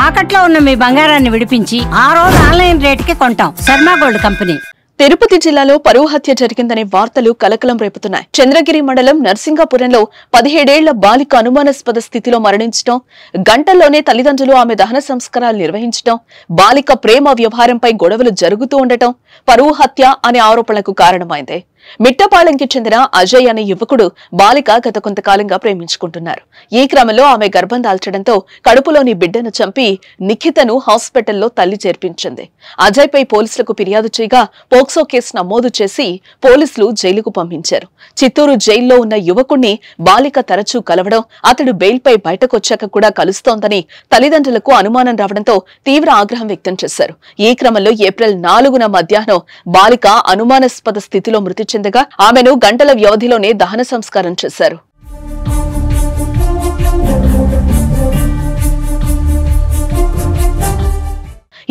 తాకట్లో ఉన్న మీ బంగారాన్ని విడిపించి ఆ రోజు ఆన్లైన్ రేటుకి కొంటాం. Sharma gold company. తిరుపతి జిల్లాలో పరువు హత్య జరిగిందనే వార్తలు కలకలం రేపుతున్నాయి. చంద్రగిరి మండలం నర్సింగాపురంలో 17 ఏళ్ల బాలిక అనుమానాస్పద స్థితిలో మరణించడం, గంటల్లోనే తల్లిదండ్రులు ఆమె దహన సంస్కారాలు నిర్వహించడం, బాలిక ప్రేమ వ్యవహారంపై గొడవలు జరుగుతూ ఉండటం పరువు హత్య అనే ఆరోపణలకు కారణమైంది. మిట్టపాళెంకి చెందిన అజయ్ అనే యువకుడు బాలిక గత కొంతకాలంగా ప్రేమించుకుంటున్నారు. ఈ క్రమంలో ఆమె గర్భం దాల్చడంతో కడుపులోని బిడ్డను చంపి నిఖితను హాస్పిటల్లో తల్లి చేర్పించింది. అజయ్ పై పోలీసులకు ఫిర్యాదు చేయగా పోక్సో కేసు నమోదు చేసి పోలీసులు జైలుకు పంపించారు. చిత్తూరు జైల్లో ఉన్న యువకుణ్ణి బాలిక తరచూ కలవడం, అతడు బెయిల్పై బయటకొచ్చాక కూడా కలుస్తోందని తల్లిదండ్రులకు అనుమానం రావడంతో తీవ్ర ఆగ్రహం వ్యక్తం చేశారు. ఈ క్రమంలో ఏప్రిల్ 4న మధ్యాహ్నం బాలిక అనుమానాస్పద స్థితిలో మృతి చెందగా ఆమెను గంటల వ్యవధిలోనే దహన సంస్కారం చేశారు.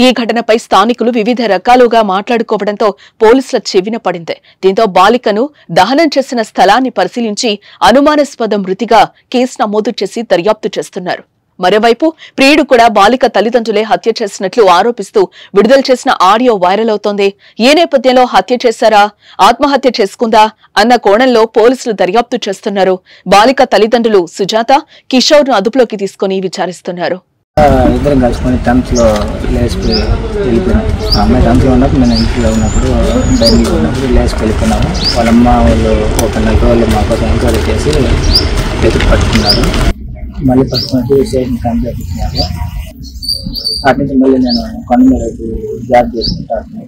ఈ ఘటనపై స్థానికులు వివిధ రకాలుగా మాట్లాడుకోవడంతో పోలీసుల చెవిన పడింది. దీంతో బాలికను దహనం చేసిన స్థలాన్ని పరిశీలించి అనుమానాస్పద మృతిగా కేసు నమోదు చేసి దర్యాప్తు చేస్తున్నారు. మరోవైపు ప్రియుడు కూడా బాలిక తల్లిదండ్రులే హత్య చేసినట్లు ఆరోపిస్తూ విడుదల చేసిన ఆడియో వైరల్ అవుతోంది. ఈ నేపథ్యంలో హత్య చేశారా, ఆత్మహత్య చేసుకుందా అన్న కోణంలో పోలీసులు దర్యాప్తు చేస్తున్నారు. బాలిక తల్లిదండ్రులు సుజాత, కిషోర్ ను అదుపులోకి తీసుకుని విచారిస్తున్నారు. ఇద్దరం కలుసుకొని 10th లో లేచిపోయి వెళ్ళిపోయినాం. అమ్మాయి 10th లో ఉన్నప్పుడు నేను ఇంట్లో ఉన్నప్పుడు బయటికి ఉన్నప్పుడు లేచి వెళ్ళిపోయినాము. వాళ్ళమ్మ వాళ్ళు ఒక 4 రోజులు మా కోసం ఎంక్వైరీ చేసి వెతికి పట్టుకున్నారు. మళ్ళీ పట్టుకున్నట్టు స్టేషన్ కంప్లైంట్ ఇచ్చినారు. అటు నుంచి మళ్ళీ నేను కొండ మీద జాబ్ చేసుకుంటాను.